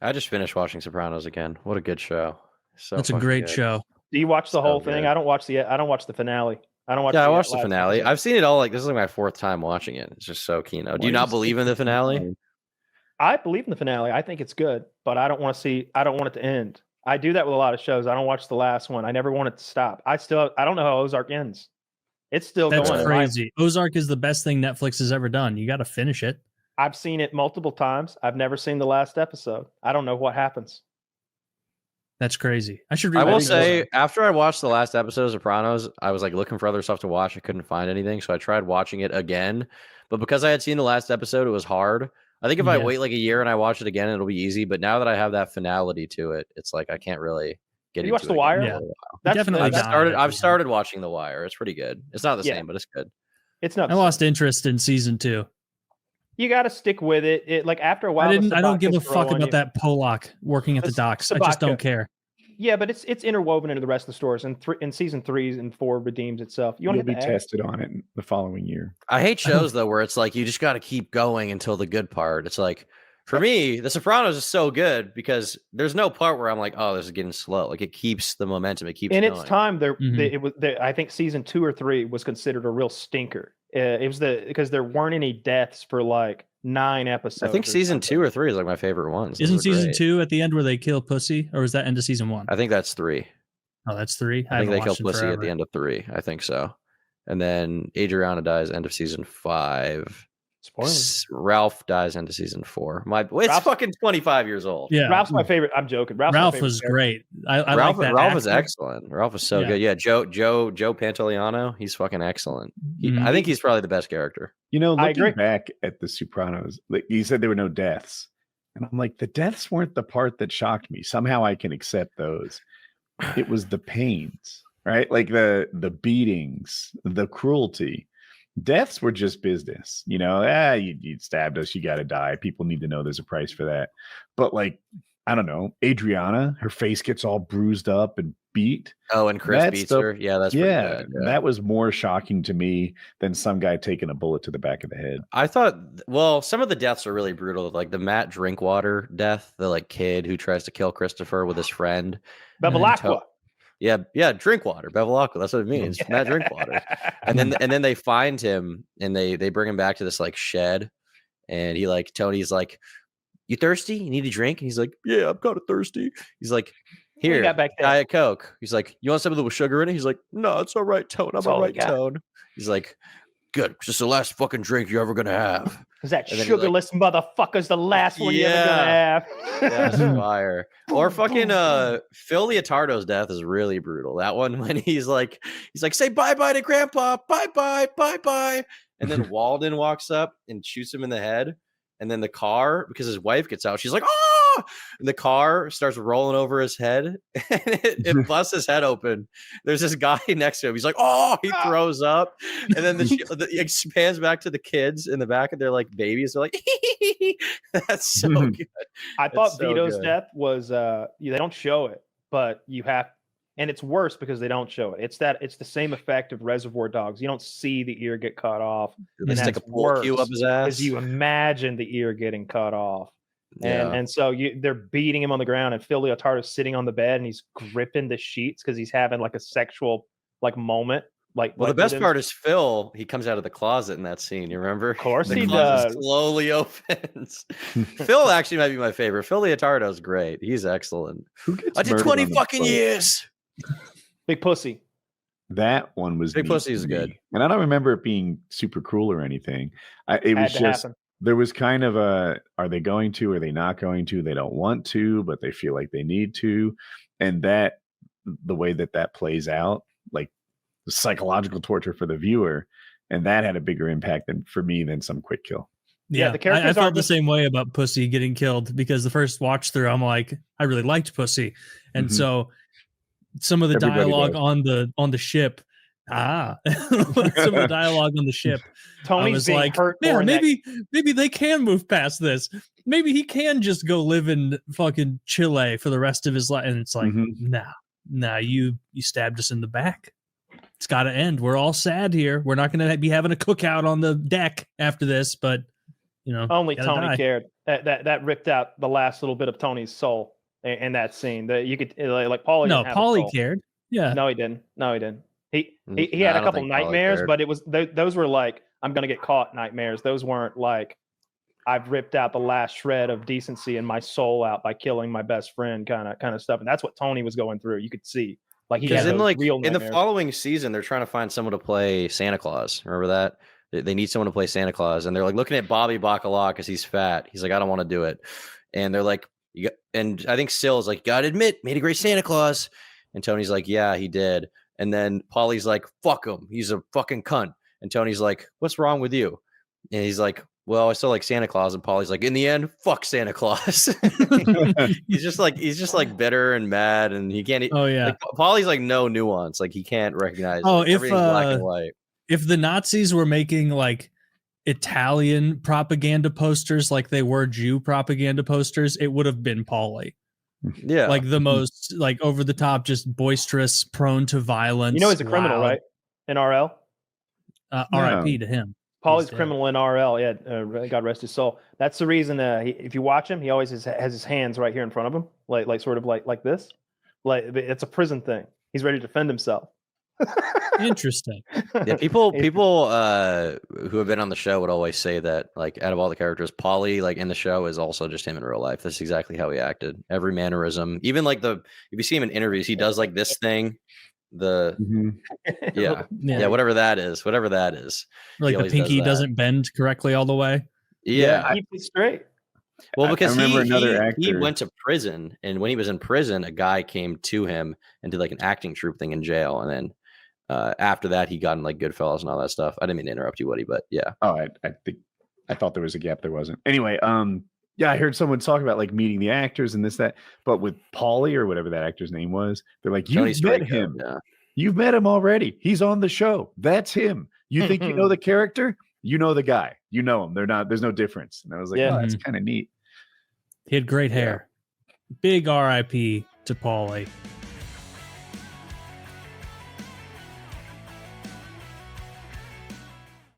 I just finished watching Sopranos again. What a good show! So That's a great show. Do you watch the So whole thing? good. I don't watch the finale. I don't watch. Yeah, I watched the last finale. episode. I've seen it all. Like this is like my 4th time watching it. It's just so keen. Do you not believe in the finale? I believe in the finale. I think it's good, but I don't want it to end. I do that with a lot of shows. I don't watch the last one. I never want it to stop. I don't know how Ozark ends. It's still That's going. crazy. Ozark is the best thing Netflix has ever done. You got to finish it. I've seen it multiple times. I've never seen the last episode. I don't know what happens. That's crazy. I will say, after I watched the last episode of Sopranos, I was like looking for other stuff to watch. I couldn't find anything, so I tried watching it again. But because I had seen the last episode, it was hard. I think if I wait like a year and I watch it again, it'll be easy. But now that I have that finality to it, it's like I can't really get into it. You watch The Wire? Yeah. That's Definitely. I've started watching The Wire. It's pretty good. It's not the same, but it's good. It's not. I lost interest in season 2. You got to stick with it. It like after a while. I don't give a fuck about that Pollock working at the docks. I just don't care. Yeah, but it's interwoven into the rest of the stories, and in season 3 and 4 redeems itself. You'll be tested on it the following year. I hate shows though where it's like you just got to keep going until the good part. It's like for me, The Sopranos is so good because there's no part where I'm like, oh, this is getting slow. Like it keeps the momentum. It keeps. In its time, I think season 2 or 3 was considered a real stinker. It was because there weren't any deaths for like 9 episodes. I think season 2 or 3 is like my favorite ones. Isn't season 2 at the end where they kill Pussy, or is that end of season 1? I think that's 3. Oh, that's 3. I think they kill Pussy at the end of 3. I think so. And then Adriana dies end of season 5. Spoilers. Ralph dies into season 4. It's fucking 25 years old. Yeah, Ralph's my favorite. I'm joking. Ralph was great. I Ralph, like that. Ralph is excellent. Ralph is so good. Yeah, Joe Pantoliano. He's fucking excellent. I think he's probably the best character. You know, looking back at The Sopranos, like you said, there were no deaths, and I'm like, the deaths weren't the part that shocked me. Somehow I can accept those. It was the pains, right? Like the beatings, the cruelty. Deaths were just business, you know. You stabbed us, you got to die. People need to know there's a price for that. But like, I don't know, Adriana, her face gets all bruised up and beat. Oh, and Chris beats her. Yeah, that's bad. Yeah. That was more shocking to me than some guy taking a bullet to the back of the head. I thought, well, some of the deaths are really brutal. Like the Matt Drinkwater death, the like kid who tries to kill Christopher with his friend. Bevilacqua. Yeah, Drinkwater, Bevilacqua. That's what it means. Matt Drinkwater. And then they find him and they bring him back to this like shed, and he like Tony's like, "You thirsty? You need a drink?" And he's like, "Yeah, I'm kind of thirsty." He's like, "Here, Diet Coke." He's like, "You want something with sugar in it?" He's like, "No, it's all right, Tone. I'm all right, Tone." He's like, "Good, it's just the last fucking drink you're ever gonna have." Is that sugarless motherfucker's the last one you're ever gonna have? That's fire. Or fucking Phil Leotardo's death is really brutal. That one when he's like, say bye-bye to Grandpa, bye-bye. And then Walden walks up and shoots him in the head. And then the car, because his wife gets out, she's like, "Oh!" And the car starts rolling over his head, and it busts his head open. There's this guy next to him. He's like, "Oh!" He throws up, and then it expands back to the kids in the back, and they're like babies. They're like, "That's so good." I thought Vito's death was they don't show it, but you have. And it's worse because they don't show it. It's the same effect of Reservoir Dogs. You don't see the ear get cut off. And that's like worse up his ass. Because you imagine the ear getting cut off. And so they're beating him on the ground, and Phil Leotardo's sitting on the bed and he's gripping the sheets because he's having like a sexual like moment. The best part is Phil. He comes out of the closet in that scene. You remember? Of course, the he closet does. Slowly opens. Phil actually might be my favorite. Phil Leotardo's great. He's excellent. I did 20 fucking years. Big Pussy. That one was Big Pussy is good, and I don't remember it being super cruel or anything. It was just there was kind of a: are they going to? Are they not going to? They don't want to, but they feel like they need to, and that the way that plays out, like the psychological torture for the viewer, and that had a bigger impact than some quick kill. Yeah, the characters I felt the same way about Pussy getting killed because the first watch through, I'm like, I really liked Pussy, and so. Some of the dialogue on the ship. Some of the dialogue on the ship. Tony's being like, hurt. Yeah, maybe they can move past this. Maybe he can just go live in fucking Chile for the rest of his life. And it's like, nah, you stabbed us in the back. It's got to end. We're all sad here. We're not going to be having a cookout on the deck after this, but you know, Only gotta Tony die. cared. That ripped out the last little bit of Tony's soul in that scene. That you could like Paulie. No, didn't have a Paulie soul. cared. Yeah. No, he didn't. No, he didn't. He No, had I a don't couple think Paulie nightmares, cared. but it was those were like I'm gonna get caught nightmares. Those weren't like I've ripped out the last shred of decency in my soul out by killing my best friend kind of stuff. And that's what Tony was going through. You could see like he had Because those real in the nightmares. following season, they're trying to find someone to play Santa Claus. Remember that? They need someone to play Santa Claus, and they're like looking at Bobby Bacala because he's fat. He's like, I don't want to do it, and they're like, and I think Sill's like, gotta admit, made a great Santa Claus, and Tony's like, yeah, he did, and then Paulie's like, fuck him, he's a fucking cunt, and Tony's like, what's wrong with you? And he's like, well, I still like Santa Claus, and Paulie's like, in the end, fuck Santa Claus. he's just like bitter and mad, and he can't. Oh yeah. Like, Paulie's like no nuance, like he can't recognize. Oh, like, if everything's black and white. If the Nazis were making like Italian propaganda posters like they were Jew propaganda posters, it would have been Paulie. Yeah, Like the most like over the top, just boisterous, prone to violence. You know he's a criminal, loud. right? In RL. R.I.P. to him. Paulie's He's dead. criminal in RL. Yeah, God rest his soul. That's the reason. If you watch him, he always has his hands right here in front of him, like sort of like this. Like it's a prison thing. He's ready to defend himself. Interesting. yeah. People who have been on the show would always say that, like, out of all the characters, Paulie, like in the show, is also just him in real life. That's exactly how he acted. Every mannerism, even like if you see him in interviews, he does like this thing. Yeah, whatever that is. Like He the always pinky does that. doesn't bend correctly all the way. Yeah. Keep it straight. Well, because I remember another he actor. went to prison, and when he was in prison, a guy came to him and did like an acting troupe thing in jail, and then after that, he got in like Goodfellas and all that stuff. I didn't mean to interrupt you, Woody, but yeah. Oh, I thought there was a gap. There wasn't. Anyway, yeah, I heard someone talk about like meeting the actors and this, that, but with Paulie or whatever that actor's name was, they're like, Tony you've met Strayco, him. yeah. You've met him already. He's on the show. That's him. You think you know the character? You know the guy. You know him. There's no difference. And I was like, Yeah. oh, that's kind of neat. He had great hair. Big R.I.P. to Paulie.